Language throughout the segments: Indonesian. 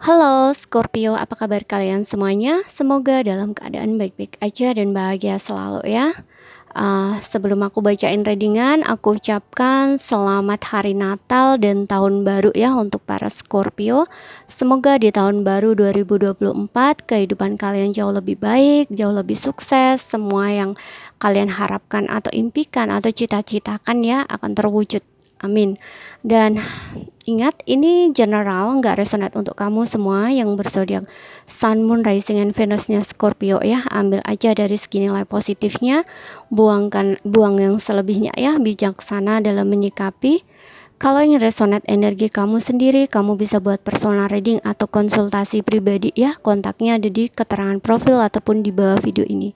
Halo Scorpio, apa kabar kalian semuanya? Semoga dalam keadaan baik-baik aja dan bahagia selalu ya. Sebelum aku bacain readingan, aku ucapkan selamat hari Natal dan tahun baru ya untuk para Scorpio. Semoga di tahun baru 2024 kehidupan kalian jauh lebih baik, jauh lebih sukses. Semua yang kalian harapkan atau impikan atau cita-citakan ya akan terwujud. Amin. Dan ingat, ini general, nggak resonate untuk kamu semua yang berzodiak Sun, Moon, Rising, and Venusnya Scorpio ya. Ambil aja dari segi nilai positifnya, buang yang selebihnya ya. Bijaksana dalam menyikapi. Kalau yang resonate energi kamu sendiri, kamu bisa buat personal reading atau konsultasi pribadi ya. Kontaknya ada di keterangan profil ataupun di bawah video ini.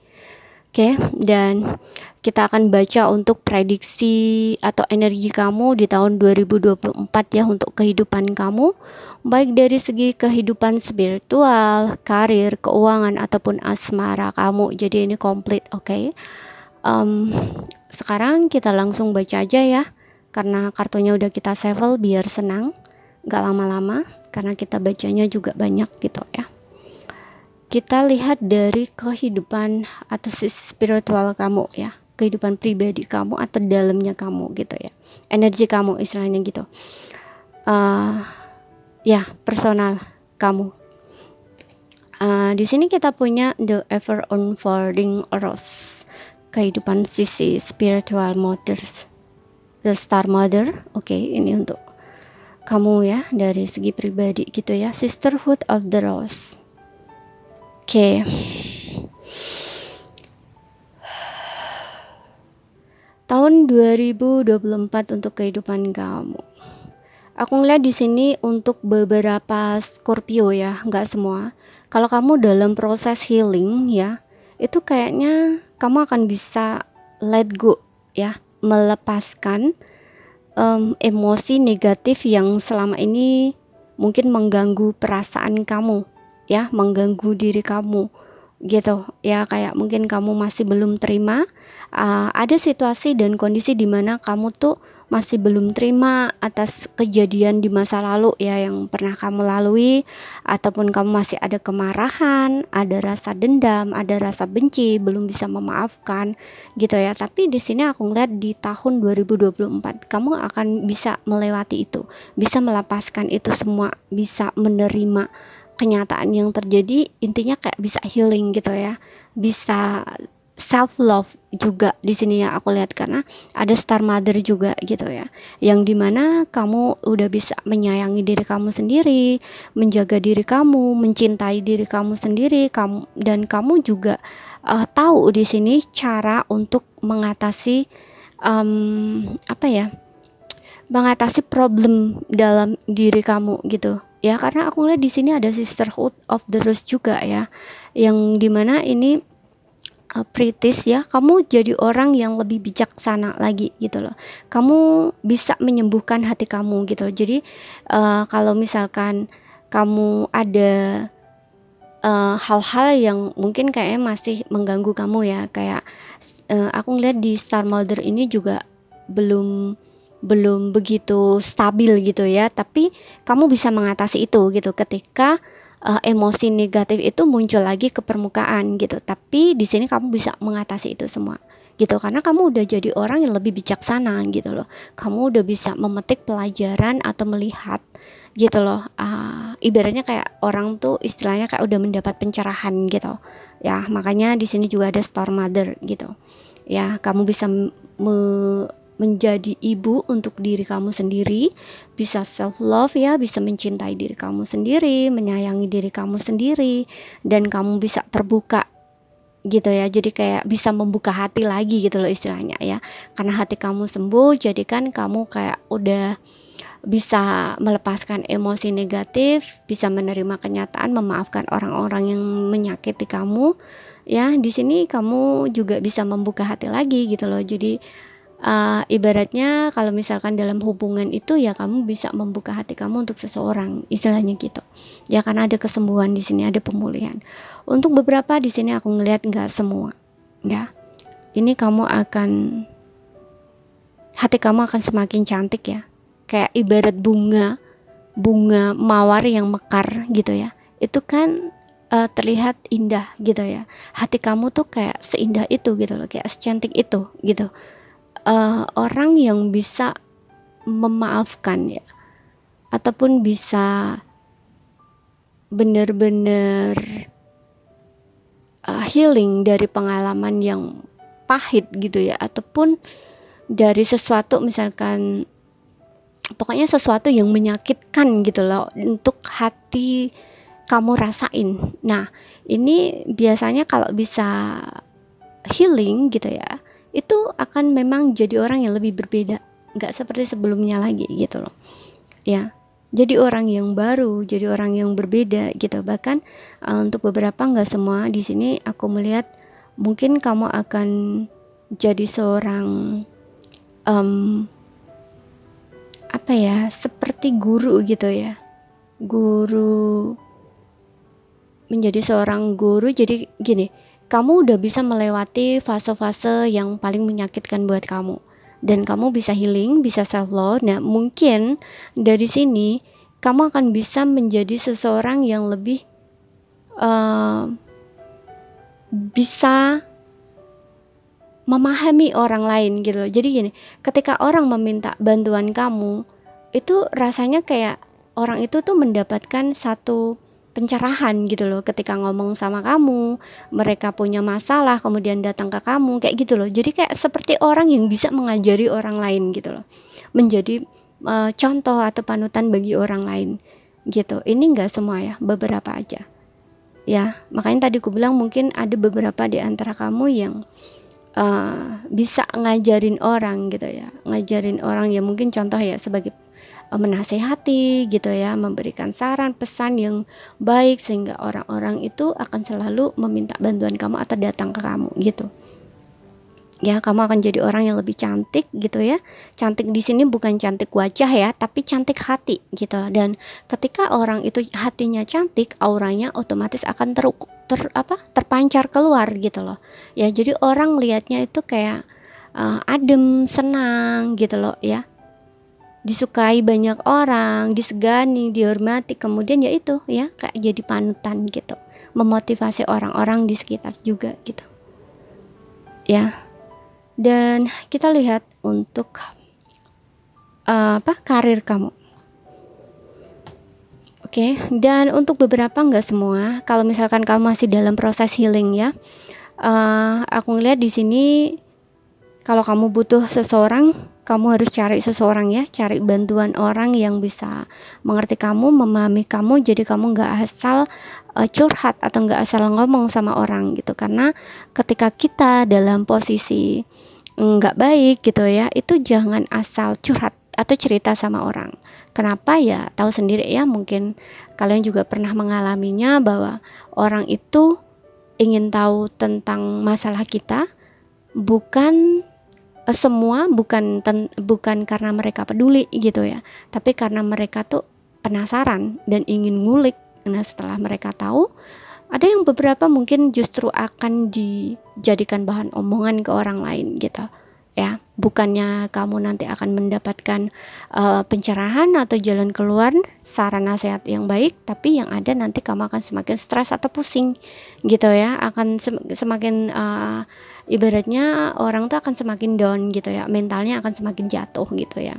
Oke, dan kita akan baca untuk prediksi atau energi kamu di tahun 2024 ya untuk kehidupan kamu, baik dari segi kehidupan spiritual, karir, keuangan ataupun asmara kamu. Jadi ini komplit, oke. Sekarang kita langsung baca aja ya, karena kartunya udah kita shuffle biar senang, gak lama-lama, karena kita bacanya juga banyak gitu ya. Kita lihat dari kehidupan atau sisi spiritual kamu ya, kehidupan pribadi kamu atau dalamnya kamu gitu ya, energi kamu istilahnya gitu, ya personal kamu. Di sini kita punya the ever unfolding rose, kehidupan sisi spiritual mother, the star mother. Oke, ini untuk kamu ya dari segi pribadi gitu ya, sisterhood of the rose. Oke. Tahun 2024 untuk kehidupan kamu. Aku ngeliat di sini untuk beberapa Scorpio ya, nggak semua. Kalau kamu dalam proses healing ya, itu kayaknya kamu akan bisa let go ya, melepaskan emosi negatif yang selama ini mungkin mengganggu perasaan kamu ya, mengganggu diri kamu gitu ya. Kayak mungkin kamu masih belum terima, ada situasi dan kondisi di mana kamu tuh masih belum terima atas kejadian di masa lalu ya yang pernah kamu lalui, ataupun kamu masih ada kemarahan, ada rasa dendam, ada rasa benci, belum bisa memaafkan gitu ya. Tapi di sini aku ngeliat di tahun 2024 kamu akan bisa melewati itu, bisa melepaskan itu semua, bisa menerima kenyataan yang terjadi. Intinya kayak bisa healing gitu ya, bisa self love juga di sini ya aku lihat, karena ada star mother juga gitu ya, yang dimana kamu udah bisa menyayangi diri kamu sendiri, menjaga diri kamu, mencintai diri kamu sendiri, dan kamu juga tahu di sini cara untuk mengatasi apa ya, mengatasi problem dalam diri kamu gitu ya. Karena aku lihat di sini ada sisterhood of the rose juga ya, yang dimana ini kritis ya, kamu jadi orang yang lebih bijaksana lagi gitu loh. Kamu bisa menyembuhkan hati kamu gitu. Jadi kalau misalkan kamu ada hal-hal yang mungkin kayaknya masih mengganggu kamu ya, kayak aku ngeliat di star mother ini juga belum belum begitu stabil gitu ya, tapi kamu bisa mengatasi itu gitu ketika emosi negatif itu muncul lagi ke permukaan gitu. Tapi di sini kamu bisa mengatasi itu semua gitu, karena kamu udah jadi orang yang lebih bijaksana gitu loh. Kamu udah bisa memetik pelajaran atau melihat gitu loh. Ibaratnya kayak orang tuh istilahnya kayak udah mendapat pencerahan gitu ya. Makanya di sini juga ada star mother gitu ya. Kamu bisa menjadi ibu untuk diri kamu sendiri, bisa self love ya, bisa mencintai diri kamu sendiri, menyayangi diri kamu sendiri, dan kamu bisa terbuka gitu ya. Jadi kayak bisa membuka hati lagi gitu loh istilahnya ya, karena hati kamu sembuh, jadi kan kamu kayak udah bisa melepaskan emosi negatif, bisa menerima kenyataan, memaafkan orang-orang yang menyakiti kamu ya. Di sini kamu juga bisa membuka hati lagi gitu loh. Jadi ibaratnya kalau misalkan dalam hubungan itu ya kamu bisa membuka hati kamu untuk seseorang, istilahnya gitu ya, karena ada kesembuhan di sini, ada pemulihan. Untuk beberapa di sini aku ngelihat nggak semua ya. Ini kamu akan, hati kamu akan semakin cantik ya, kayak ibarat bunga bunga mawar yang mekar gitu ya, itu kan terlihat indah gitu ya. Hati kamu tuh kayak seindah itu gitu loh, kayak secantik itu gitu. Orang yang bisa memaafkan ya, ataupun bisa bener-bener healing dari pengalaman yang pahit gitu ya, ataupun dari sesuatu misalkan, pokoknya sesuatu yang menyakitkan gitu loh untuk hati kamu rasain. Nah, ini biasanya kalau bisa healing gitu ya, itu akan memang jadi orang yang lebih berbeda, nggak seperti sebelumnya lagi gitu loh ya. Jadi orang yang baru, jadi orang yang berbeda gitu. Bahkan untuk beberapa, nggak semua, di sini aku melihat mungkin kamu akan jadi seorang um, apa ya, seperti guru gitu ya, guru, menjadi seorang guru. Jadi gini, kamu udah bisa melewati fase-fase yang paling menyakitkan buat kamu, dan kamu bisa healing, bisa self love. Nah, mungkin dari sini kamu akan bisa menjadi seseorang yang lebih uh, bisa memahami orang lain gitu. Jadi gini, ketika orang meminta bantuan kamu, itu rasanya kayak orang itu tuh mendapatkan satu pencerahan gitu loh ketika ngomong sama kamu. Mereka punya masalah kemudian datang ke kamu kayak gitu loh. Jadi kayak seperti orang yang bisa mengajari orang lain gitu loh. Menjadi contoh atau panutan bagi orang lain gitu. Ini enggak semua ya, beberapa aja. Ya, makanya tadi aku bilang mungkin ada beberapa di antara kamu yang bisa ngajarin orang gitu ya, ngajarin orang ya, mungkin contoh ya sebagai menasehati gitu ya, memberikan saran pesan yang baik sehingga orang-orang itu akan selalu meminta bantuan kamu atau datang ke kamu gitu ya. Kamu akan jadi orang yang lebih cantik gitu ya. Cantik di sini bukan cantik wajah ya, tapi cantik hati gitu. Dan ketika orang itu hatinya cantik, auranya otomatis akan terpancar keluar gitu loh ya. Jadi orang lihatnya itu kayak adem, senang gitu loh ya, disukai banyak orang, disegani, dihormati, kemudian ya itu ya kayak jadi panutan gitu, memotivasi orang-orang di sekitar juga gitu ya. Dan kita lihat untuk karir kamu. Oke, dan untuk beberapa, nggak semua, kalau misalkan kamu masih dalam proses healing ya, aku ngeliat di sini kalau kamu butuh seseorang, kamu harus cari seseorang ya, cari bantuan orang yang bisa mengerti kamu, memahami kamu. Jadi kamu nggak asal curhat atau nggak asal ngomong sama orang gitu. Karena ketika kita dalam posisi nggak baik gitu ya, itu jangan asal curhat atau cerita sama orang. Kenapa ya? Tahu sendiri ya, mungkin kalian juga pernah mengalaminya, bahwa orang itu ingin tahu tentang masalah kita, bukan semua, bukan karena mereka peduli gitu ya, tapi karena mereka tuh penasaran dan ingin ngulik. Nah, setelah mereka tahu, ada yang beberapa mungkin justru akan dijadikan bahan omongan ke orang lain gitu ya. Bukannya kamu nanti akan mendapatkan pencerahan atau jalan keluar, saran nasihat yang baik, tapi yang ada nanti kamu akan semakin stres atau pusing gitu ya. Akan semakin ibaratnya orang tuh akan semakin down gitu ya, mentalnya akan semakin jatuh gitu ya,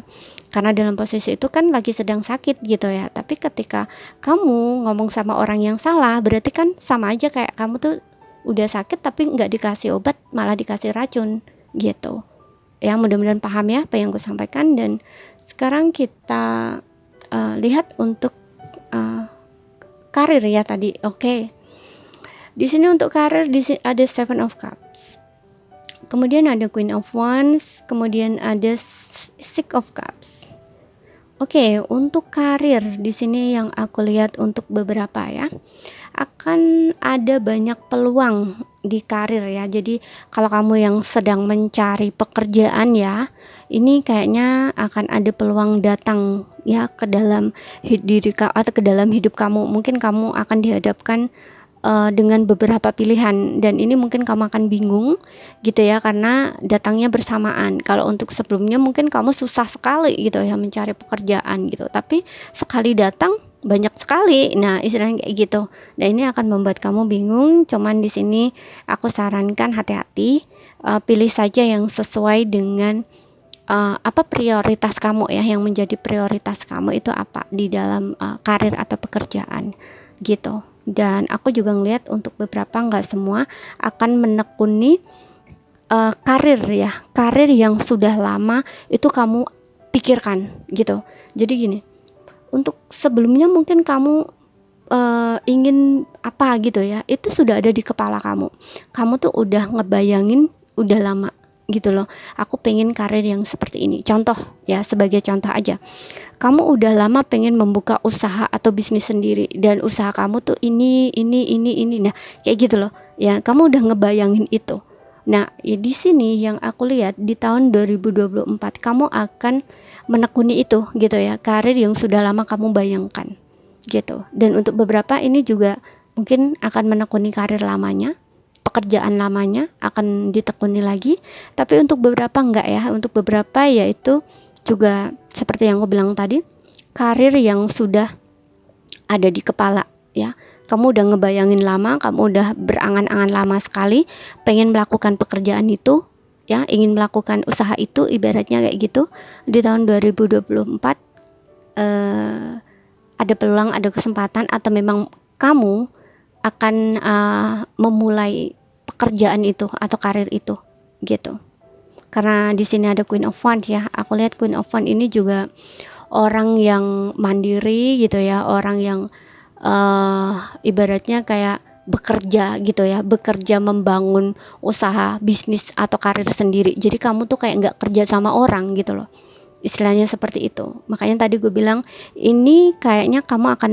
karena dalam posisi itu kan lagi sedang sakit gitu ya. Tapi ketika kamu ngomong sama orang yang salah, berarti kan sama aja kayak kamu tuh udah sakit tapi nggak dikasih obat, malah dikasih racun gitu ya. Mudah-mudahan paham ya apa yang gue sampaikan. Dan sekarang kita lihat untuk karir ya tadi. Oke. Di sini untuk karir, di sini ada Seven of Cups, kemudian ada Queen of Wands, kemudian ada Six of Cups. Oke, untuk karir di sini yang aku lihat untuk beberapa ya, akan ada banyak peluang di karir ya. Jadi kalau kamu yang sedang mencari pekerjaan ya, ini kayaknya akan ada peluang datang ya ke dalam diri kamu atau ke dalam hidup kamu. Mungkin kamu akan dihadapkan dengan beberapa pilihan, dan ini mungkin kamu akan bingung gitu ya karena datangnya bersamaan. Kalau untuk sebelumnya mungkin kamu susah sekali gitu ya mencari pekerjaan gitu, tapi sekali datang banyak sekali. Nah, istilahnya kayak gitu. Nah, ini akan membuat kamu bingung. Cuman di sini aku sarankan hati-hati, pilih saja yang sesuai dengan apa prioritas kamu ya, yang menjadi prioritas kamu itu apa di dalam karir atau pekerjaan gitu. Dan aku juga ngelihat untuk beberapa, nggak semua akan menekuni karir ya, karir yang sudah lama itu kamu pikirkan gitu. Jadi gini, untuk sebelumnya mungkin kamu ingin apa gitu ya, itu sudah ada di kepala kamu tuh udah ngebayangin udah lama gitu loh, aku pengen karir yang seperti ini. Contoh ya, sebagai contoh aja, kamu udah lama pengen membuka usaha atau bisnis sendiri, dan usaha kamu tuh ini. Nah, kayak gitu loh. Ya, kamu udah ngebayangin itu. Nah, ya di sini yang aku lihat di tahun 2024 kamu akan menekuni itu gitu ya, karir yang sudah lama kamu bayangkan gitu. Dan untuk beberapa ini juga mungkin akan menekuni karir lamanya, pekerjaan lamanya akan ditekuni lagi. Tapi untuk beberapa enggak ya, untuk beberapa yaitu juga seperti yang aku bilang tadi, karir yang sudah ada di kepala ya. Kamu udah ngebayangin lama, kamu udah berangan-angan lama sekali pengen melakukan pekerjaan itu ya, ingin melakukan usaha itu, ibaratnya kayak gitu. Di tahun 2024 ada peluang, ada kesempatan, atau memang kamu akan memulai pekerjaan itu atau karir itu gitu. Karena di sini ada Queen of Wands ya, aku lihat Queen of Wands ini juga orang yang mandiri gitu ya, orang yang ibaratnya kayak bekerja gitu ya, bekerja membangun usaha, bisnis atau karir sendiri. Jadi kamu tuh kayak nggak kerja sama orang gitu loh, istilahnya seperti itu. Makanya tadi gue bilang ini kayaknya kamu akan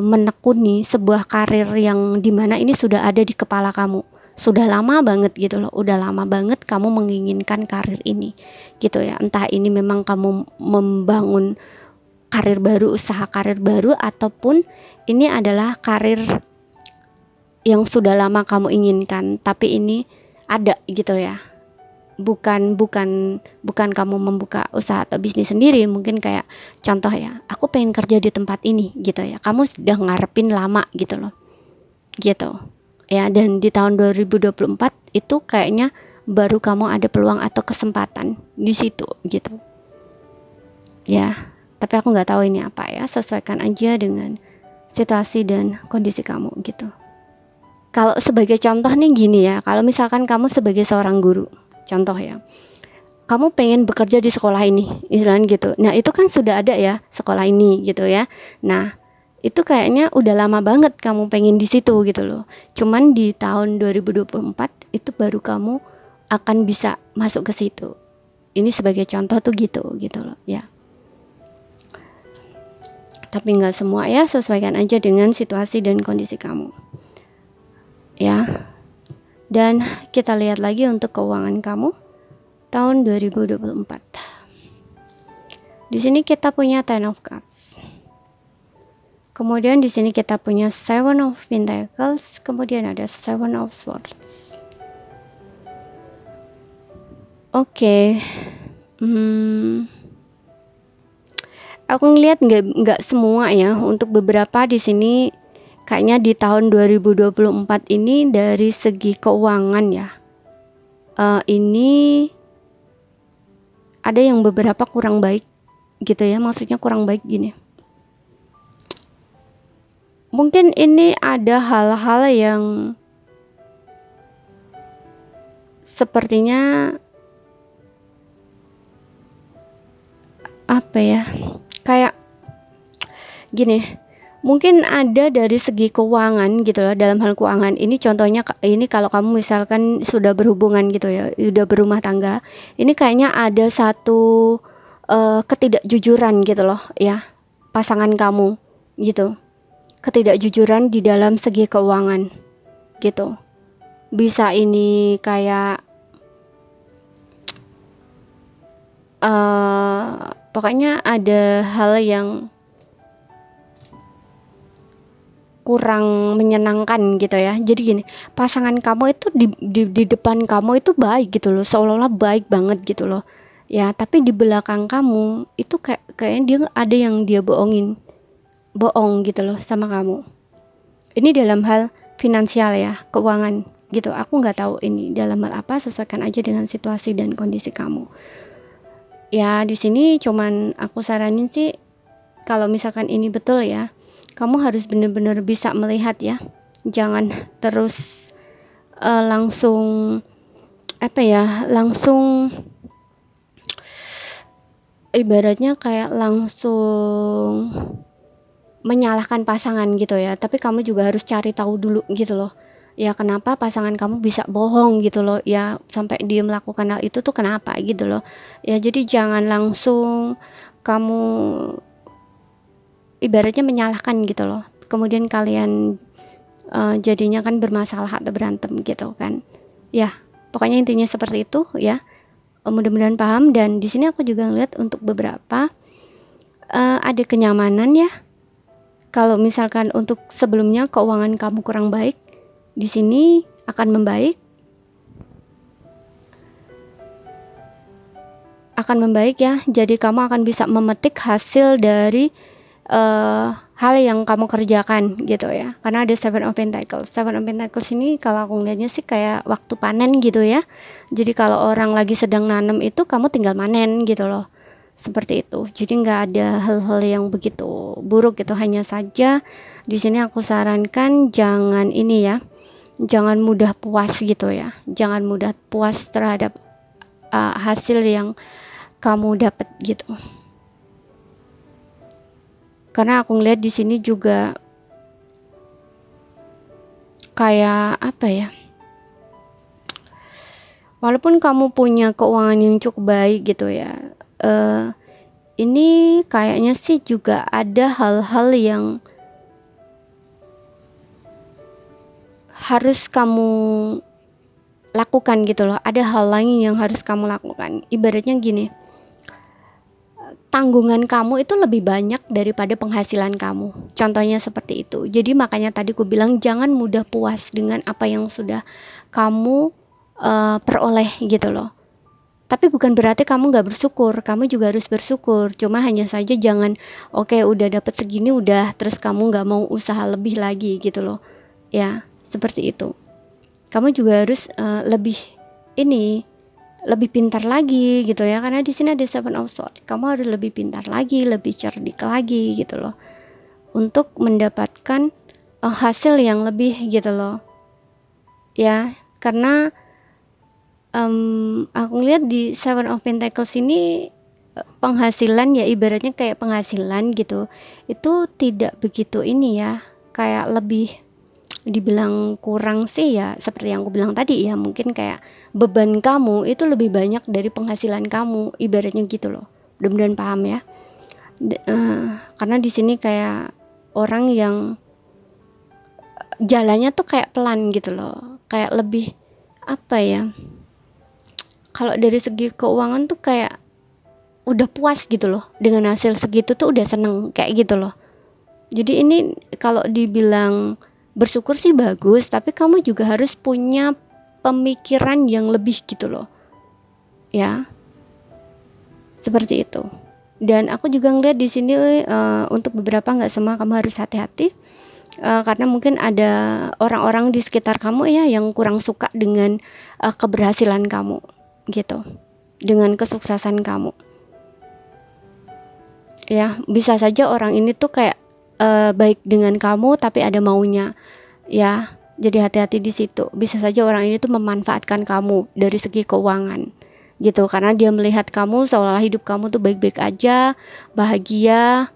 menekuni sebuah karir yang dimana ini sudah ada di kepala kamu, sudah lama banget gitu loh, udah lama banget kamu menginginkan karir ini gitu ya. Entah ini memang kamu membangun karir baru, usaha karir baru, ataupun ini adalah karir yang sudah lama kamu inginkan tapi ini ada gitu ya. Bukan kamu membuka usaha atau bisnis sendiri, mungkin kayak contoh ya, aku pengen kerja di tempat ini gitu ya, kamu sudah ngarepin lama gitu loh gitu ya. Dan di tahun 2024 itu kayaknya baru kamu ada peluang atau kesempatan di situ gitu ya. Tapi aku nggak tahu ini apa ya, sesuaikan aja dengan situasi dan kondisi kamu gitu. Kalau sebagai contoh nih gini ya, kalau misalkan kamu sebagai seorang guru, contoh ya, kamu pengen bekerja di sekolah ini, istilahnya gitu. Nah, itu kan sudah ada ya sekolah ini gitu ya. Nah, itu kayaknya udah lama banget kamu pengen di situ gitu loh. Cuman di tahun 2024 itu baru kamu akan bisa masuk ke situ. Ini sebagai contoh tuh gitu loh ya. Tapi nggak semua ya, sesuaikan aja dengan situasi dan kondisi kamu ya. Dan kita lihat lagi untuk keuangan kamu tahun 2024. Di sini kita punya Ten of Cups. Kemudian di sini kita punya Seven of Pentacles, kemudian ada Seven of Swords. Oke. Aku ngelihat nggak semua ya, untuk beberapa di sini kayaknya di tahun 2024 ini dari segi keuangan ya, ini ada yang beberapa kurang baik gitu ya. Maksudnya kurang baik gini, mungkin ini ada hal-hal yang sepertinya apa ya, kayak gini, mungkin ada dari segi keuangan gitu loh. Dalam hal keuangan ini contohnya, ini kalau kamu misalkan sudah berhubungan gitu ya, sudah berumah tangga, ini kayaknya ada satu ketidakjujuran gitu loh ya, pasangan kamu gitu, ketidakjujuran di dalam segi keuangan gitu. Bisa ini kayak pokoknya ada hal yang kurang menyenangkan gitu ya. Jadi gini, pasangan kamu itu di depan kamu itu baik gitu loh, seolah-olah baik banget gitu loh. Ya, tapi di belakang kamu itu kayaknya dia ada yang dia bohong gitu loh sama kamu. Ini dalam hal finansial ya, keuangan gitu. Aku nggak tahu ini dalam hal apa, sesuaikan aja dengan situasi dan kondisi kamu. Ya, di sini cuman aku saranin sih kalau misalkan ini betul ya, kamu harus benar-benar bisa melihat ya. Jangan terus langsung langsung ibaratnya kayak langsung menyalahkan pasangan gitu ya. Tapi kamu juga harus cari tahu dulu gitu loh. Ya kenapa pasangan kamu bisa bohong gitu loh. Ya sampai dia melakukan hal itu tuh kenapa gitu loh. Ya jadi jangan langsung kamu ibaratnya menyalahkan gitu loh. Kemudian kalian jadinya kan bermasalah atau berantem gitu kan. Ya, pokoknya intinya seperti itu ya. Mudah-mudahan paham. Dan di sini aku juga ngeliat untuk beberapa ada kenyamanan ya. Kalau misalkan untuk sebelumnya keuangan kamu kurang baik, di sini akan membaik. Ya. Jadi kamu akan bisa memetik hasil dari hal yang kamu kerjakan gitu ya. Karena ada Seven of Pentacles. Seven of Pentacles ini kalau aku ngeliatnya sih kayak waktu panen gitu ya. Jadi kalau orang lagi sedang nanam itu kamu tinggal manen gitu loh. Seperti itu. Jadi nggak ada hal-hal yang begitu buruk gitu. Hanya saja di sini aku sarankan jangan ini ya. Jangan mudah puas gitu ya. Jangan mudah puas terhadap hasil yang kamu dapat gitu. Karena aku ngeliat di sini juga kayak apa ya? Walaupun kamu punya keuangan yang cukup baik gitu ya, ini kayaknya sih juga ada hal-hal yang harus kamu lakukan gitu loh. Ada hal lain yang harus kamu lakukan. Ibaratnya gini, tanggungan kamu itu lebih banyak daripada penghasilan kamu. Contohnya seperti itu. Jadi makanya tadi aku bilang jangan mudah puas dengan apa yang sudah kamu peroleh gitu loh. Tapi bukan berarti kamu nggak bersyukur. Kamu juga harus bersyukur. Cuma hanya saja jangan udah dapat segini udah terus kamu nggak mau usaha lebih lagi gitu loh. Ya seperti itu. Kamu juga harus lebih pintar lagi gitu ya, karena di sini ada Seven of Swords. Kamu harus lebih pintar lagi, lebih cerdik lagi gitu loh, untuk mendapatkan hasil yang lebih gitu loh ya. Karena aku lihat di Seven of Pentacles ini penghasilan ya, ibaratnya kayak penghasilan gitu, itu tidak begitu ini ya, kayak lebih dibilang kurang sih ya, seperti yang aku bilang tadi ya, mungkin kayak beban kamu itu lebih banyak dari penghasilan kamu, ibaratnya gitu loh. Mudah-mudahan paham ya. Karena di sini kayak orang yang jalannya tuh kayak pelan gitu loh, kayak lebih apa ya, kalau dari segi keuangan tuh kayak udah puas gitu loh dengan hasil segitu tuh udah seneng kayak gitu loh. Jadi ini kalau dibilang bersyukur sih bagus, tapi kamu juga harus punya pemikiran yang lebih gitu loh ya, seperti itu. Dan aku juga ngeliat di sini untuk beberapa, nggak semua, kamu harus hati-hati karena mungkin ada orang-orang di sekitar kamu ya yang kurang suka dengan keberhasilan kamu gitu, dengan kesuksesan kamu ya. Bisa saja orang ini tuh kayak baik dengan kamu tapi ada maunya ya. Jadi hati-hati di situ. Bisa saja orang ini tuh memanfaatkan kamu dari segi keuangan gitu, karena dia melihat kamu seolah-olah hidup kamu tuh baik-baik aja, bahagia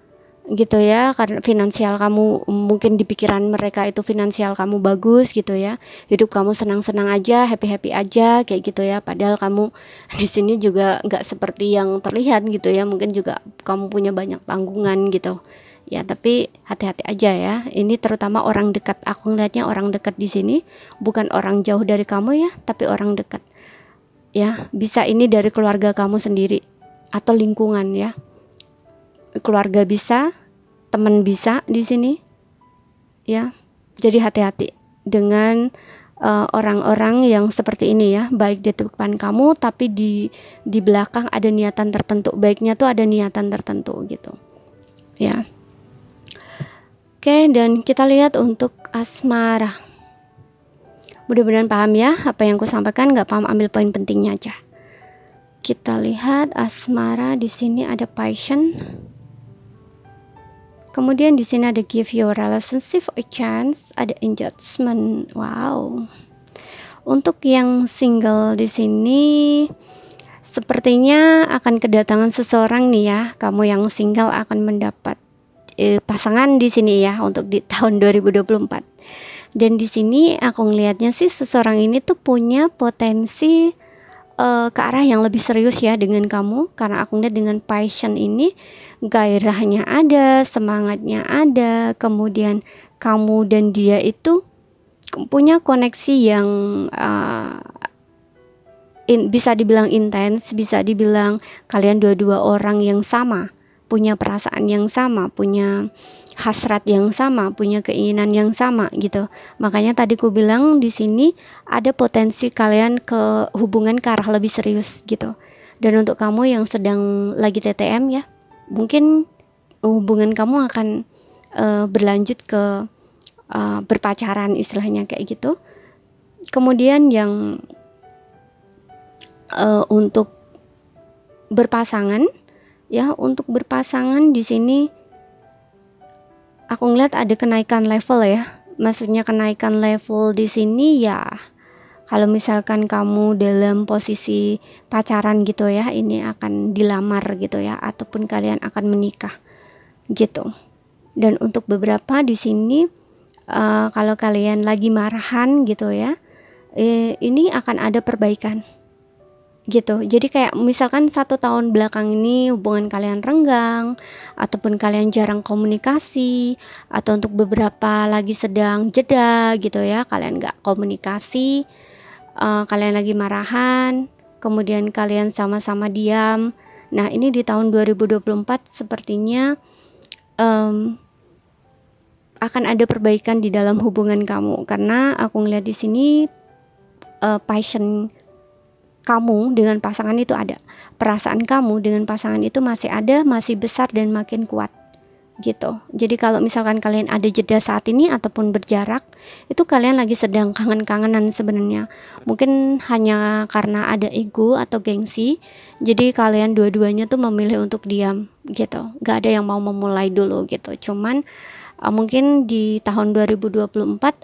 gitu ya, karena finansial kamu mungkin di pikiran mereka itu finansial kamu bagus gitu ya, hidup kamu senang-senang aja, happy-happy aja kayak gitu ya. Padahal kamu di sini juga nggak seperti yang terlihat gitu ya, mungkin juga kamu punya banyak tanggungan gitu ya. Tapi hati-hati aja ya, ini terutama orang dekat. Aku ngeliatnya orang dekat di sini, bukan orang jauh dari kamu ya, tapi orang dekat ya. Bisa ini dari keluarga kamu sendiri atau lingkungan ya. Keluarga bisa, teman bisa di sini ya. Jadi hati-hati dengan orang-orang yang seperti ini ya, baik di depan kamu tapi di belakang ada niatan tertentu. Baiknya tuh ada niatan tertentu gitu ya. Oke, dan kita lihat untuk asmara. Mudah-mudahan paham ya apa yang aku sampaikan. Nggak paham ambil poin pentingnya aja. Kita lihat asmara, di sini ada passion. Kemudian di sini ada give your relationship a chance, ada engagement. Wow. Untuk yang single di sini sepertinya akan kedatangan seseorang nih ya. Kamu yang single akan mendapat pasangan di sini ya untuk di tahun 2024. Dan di sini aku ngelihatnya sih seseorang ini tuh punya potensi ke arah yang lebih serius ya dengan kamu, karena aku lihat dengan passion ini gairahnya ada, semangatnya ada, kemudian kamu dan dia itu punya koneksi yang bisa dibilang intens, bisa dibilang kalian dua-dua orang yang sama, punya perasaan yang sama, punya hasrat yang sama, punya keinginan yang sama gitu. Makanya tadi ku bilang di sini ada potensi kalian ke hubungan ke arah lebih serius gitu. Dan untuk kamu yang sedang lagi TTM ya, mungkin hubungan kamu akan berlanjut ke berpacaran istilahnya kayak gitu. Kemudian yang untuk berpasangan ya, untuk berpasangan di sini aku ngeliat ada kenaikan level ya. Maksudnya kenaikan level di sini ya, kalau misalkan kamu dalam posisi pacaran gitu ya, ini akan dilamar gitu ya, ataupun kalian akan menikah gitu. Dan untuk beberapa di sini kalau kalian lagi marahan gitu ya, ini akan ada perbaikan gitu. Jadi kayak misalkan 1 tahun belakang ini hubungan kalian renggang, ataupun kalian jarang komunikasi, atau untuk beberapa lagi sedang jeda gitu ya, kalian gak komunikasi, kalian lagi marahan, kemudian kalian sama-sama diam. Nah ini di tahun 2024 sepertinya akan ada perbaikan di dalam hubungan kamu, karena aku ngeliat di sini passion kamu dengan pasangan itu ada, perasaan kamu dengan pasangan itu masih ada, masih besar dan makin kuat gitu. Jadi kalau misalkan kalian ada jeda saat ini ataupun berjarak, itu kalian lagi sedang kangen-kangenan sebenarnya. Mungkin hanya karena ada ego atau gengsi, jadi kalian dua-duanya tuh memilih untuk diam gitu. Gak ada yang mau memulai dulu gitu. Cuman mungkin di tahun 2024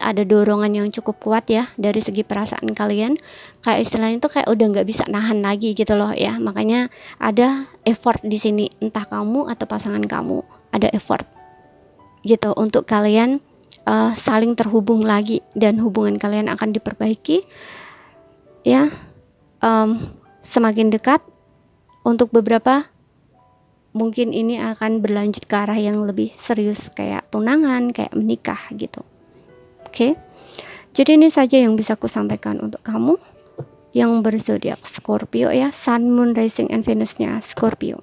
ada dorongan yang cukup kuat ya dari segi perasaan kalian, kayak istilahnya tuh kayak udah nggak bisa nahan lagi gitu loh ya. Makanya ada effort di sini, entah kamu atau pasangan kamu ada effort gitu untuk kalian saling terhubung lagi dan hubungan kalian akan diperbaiki ya, semakin dekat. Untuk beberapa mungkin ini akan berlanjut ke arah yang lebih serius, kayak tunangan, kayak menikah gitu. Oke. Jadi ini saja yang bisa aku sampaikan untuk kamu yang berzodiak Scorpio ya, Sun, Moon, Rising, and Venus-nya Scorpio.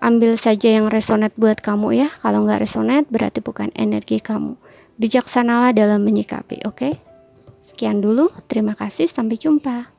Ambil saja yang resonate buat kamu ya. Kalau nggak resonate berarti bukan energi kamu. Bijaksanalah dalam menyikapi, oke? Sekian dulu, terima kasih, sampai jumpa.